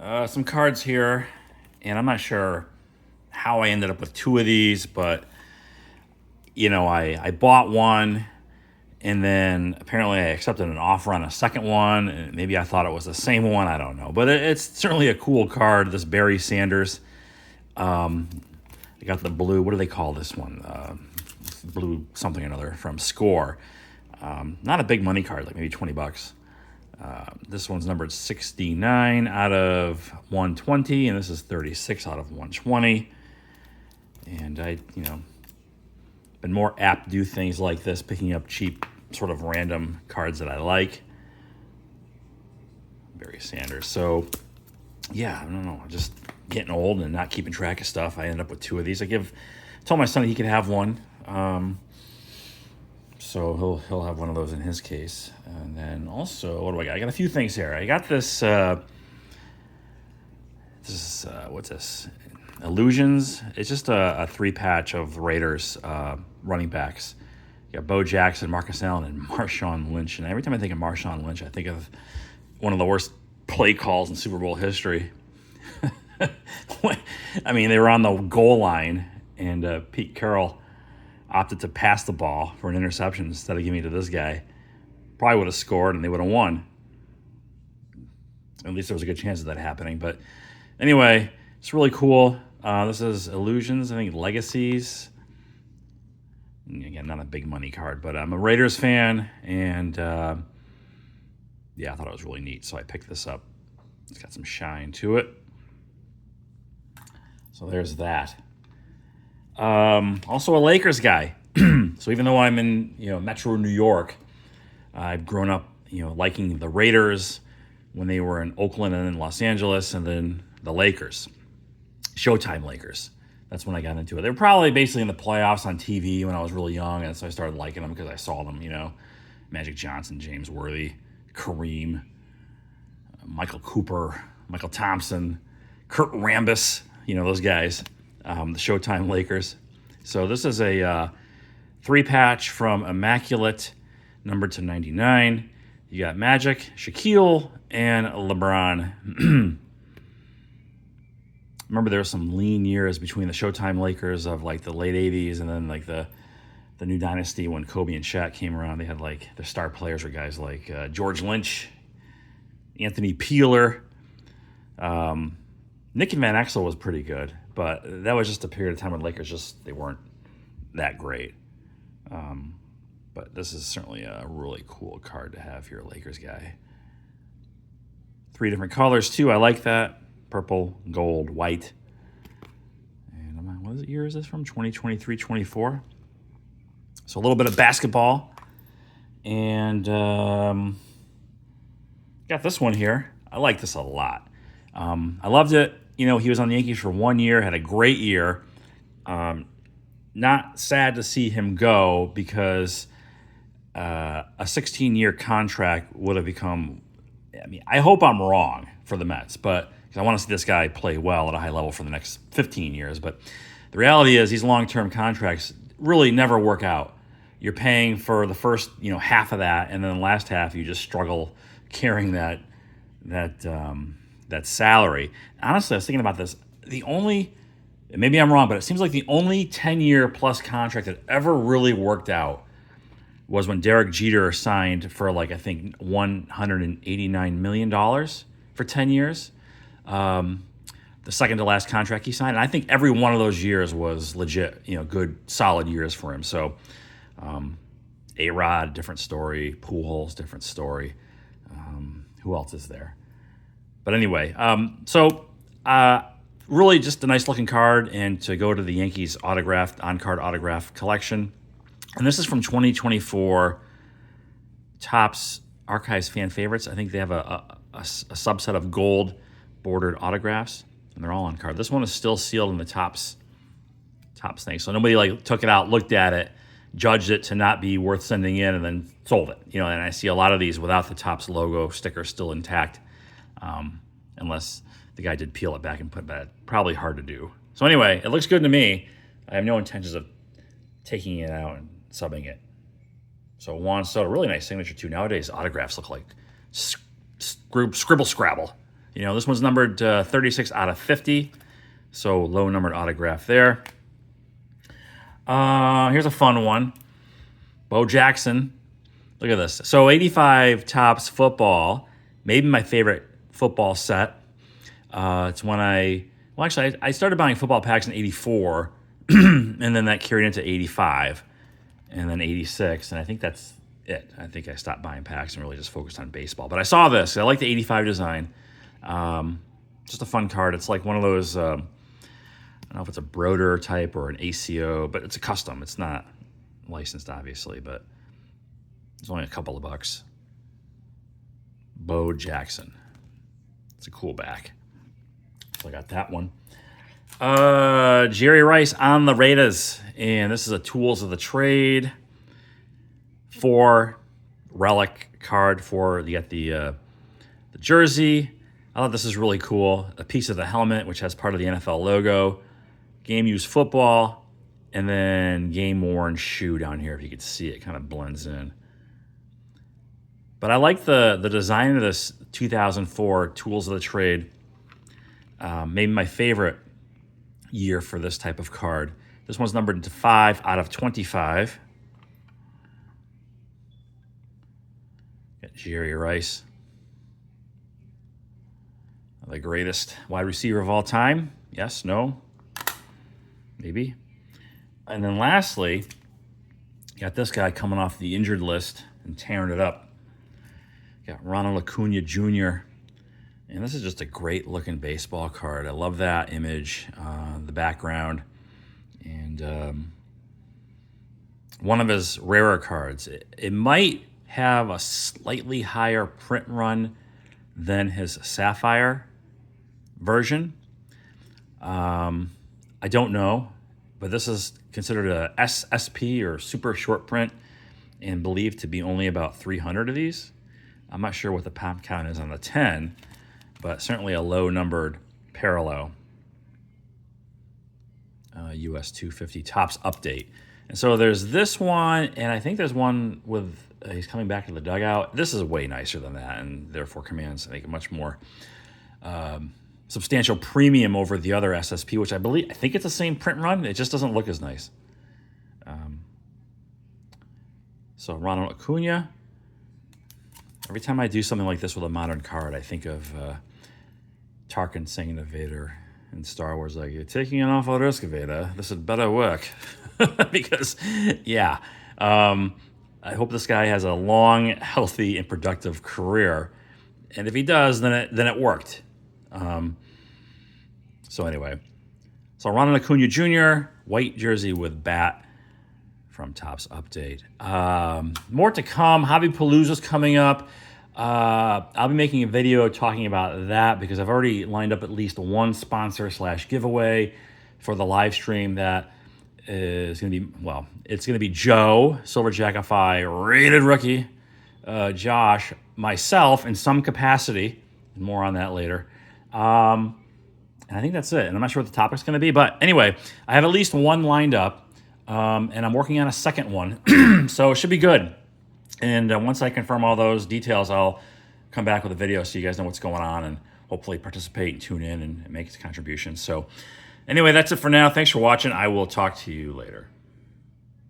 Some cards here, and I'm not sure how I ended up with two of these, but I bought one, and then apparently I accepted an offer on a second one, and maybe I thought it was the same one. I don't know, but it's certainly a cool card. This Barry Sanders. I got the blue. What do they call this one? Blue something or another from Score. Not a big money card, like maybe $20. This one's numbered 69 out of 120, and this is 36 out of 120. And I, been more apt to do things like this, picking up cheap, sort of random cards that I like. Barry Sanders. So, yeah, I don't know. Just getting old and not keeping track of stuff. I ended up with two of these. Told my son he could have one. So he'll have one of those in his case. And then also, what do I got? I got a few things here. I got this. What's this? Illusions. It's just a three patch of Raiders running backs. You got Bo Jackson, Marcus Allen, and Marshawn Lynch. And every time I think of Marshawn Lynch, I think of one of the worst play calls in Super Bowl history. I mean, they were on the goal line, and Pete Carroll opted to pass the ball for an interception instead of giving it to this guy. Probably would have scored, and they would have won. At least there was a good chance of that happening. But anyway, it's really cool. This is Illusions, I think Legacies. Again, not a big money card, but I'm a Raiders fan, and I thought it was really neat, so I picked this up. It's got some shine to it. So there's that. Also a Lakers guy. So even though I'm in Metro New York, I've grown up liking the Raiders when they were in Oakland and then Los Angeles, and then the Lakers, Showtime Lakers. That's when I got into it. They were probably basically in the playoffs on TV when I was really young, and so I started liking them because I saw them. Magic Johnson, James Worthy, Kareem, Michael Cooper, Michael Thompson, Kurt Rambis. Those guys. The Showtime Lakers. So this is a three-patch from Immaculate, numbered to 99. You got Magic, Shaquille, and LeBron. Remember, there were some lean years between the Showtime Lakers of like the late 80s and then like the new dynasty when Kobe and Shaq came around. They had like their star players were guys like George Lynch, Anthony Peeler. Nick and Van Exel was pretty good, but that was just a period of time when Lakers they weren't that great. But this is certainly a really cool card to have here, Lakers guy. 3 different colors too. I like that. Purple, gold, white. And what year is this from? 2023, 24. So a little bit of basketball. And got this one here. I like this a lot. I loved it. He was on the Yankees for 1 year, had a great year. Not sad to see him go because a 16-year contract would have become, I hope I'm wrong for the Mets, but because I want to see this guy play well at a high level for the next 15 years. But the reality is these long-term contracts really never work out. You're paying for the first, half of that, and then the last half you just struggle carrying that salary. Honestly, I was thinking about this. Maybe I'm wrong, but it seems like the only 10-year plus contract that ever really worked out was when Derek Jeter signed for I think $189 million for 10 years. The second to last contract he signed. And I think every one of those years was legit, good, solid years for him. So A-Rod, different story. Pujols, different story. Who else is there? But anyway, really just a nice looking card, and to go to the Yankees on-card autograph collection. And this is from 2024 Topps Archives Fan Favorites. I think they have a subset of gold bordered autographs, and they're all on card. This one is still sealed in the Topps thing. So nobody took it out, looked at it, judged it to not be worth sending in, and then sold it. And I see a lot of these without the Topps logo sticker still intact. Unless the guy did peel it back and put that. Probably hard to do. So anyway, it looks good to me. I have no intentions of taking it out and subbing it. So Juan Soto, really nice signature too. Nowadays, autographs look like scribble scrabble. You know, this one's numbered 36 out of 50, so low numbered autograph there. Here's a fun one. Bo Jackson. Look at this. So 85 Topps football, maybe my favorite football set. It's when I started buying football packs in 84, and then that carried into 85, and then 86, and I think that's it. I think I stopped buying packs and really just focused on baseball. But I saw this. I like the 85 design. Just a fun card. It's like one of those, I don't know if it's a Broder type or an ACO, but it's a custom. It's not licensed, obviously, but it's only a couple of bucks. Bo Jackson. It's a cool back. So I got that one. Jerry Rice on the Raiders. And this is a Tools of the Trade 4 relic card for the jersey. I thought this is really cool. A piece of the helmet, which has part of the NFL logo. Game used football. And then game worn shoe down here. If you could see it, kind of blends in. But I like the design of this 2004 Tools of the Trade. Maybe my favorite year for this type of card. This one's numbered to 5 out of 25. Got Jerry Rice. The greatest wide receiver of all time. Yes, no, maybe. And then lastly, got this guy coming off the injured list and tearing it up. Got Ronald Acuna Jr. And this is just a great looking baseball card. I love that image, the background. And one of his rarer cards. It might have a slightly higher print run than his Sapphire version. I don't know, but this is considered a SSP or super short print and believed to be only about 300 of these. I'm not sure what the pop count is on the 10, but certainly a low numbered parallel. US 250 Topps update. And so there's this one, and I think there's one with, he's coming back to the dugout. This is way nicer than that, and therefore commands, I think, a much more substantial premium over the other SSP, which I think it's the same print run. It just doesn't look as nice. So Ronald Acuna. Every time I do something like this with a modern card, I think of Tarkin saying to Vader in Star Wars, like, you're taking an awful risk, Vader. This had better work. Because, yeah, I hope this guy has a long, healthy, and productive career. And if he does, then it worked. So anyway, so Ronald Acuna Jr., white jersey with bat from Topps Update. More to come. Hobby Palooza's coming up. I'll be making a video talking about that because I've already lined up at least one sponsor / giveaway for the live stream that is going to be, well, it's going to be Joe, Silver Jack FI, rated rookie, Josh, myself in some capacity. More on that later. And I think that's it. And I'm not sure what the topic's going to be. But anyway, I have at least one lined up. And I'm working on a second one. So it should be good. And once I confirm all those details, I'll come back with a video so you guys know what's going on and hopefully participate and tune in and make a contribution. So anyway, that's it for now. Thanks for watching. I will talk to you later.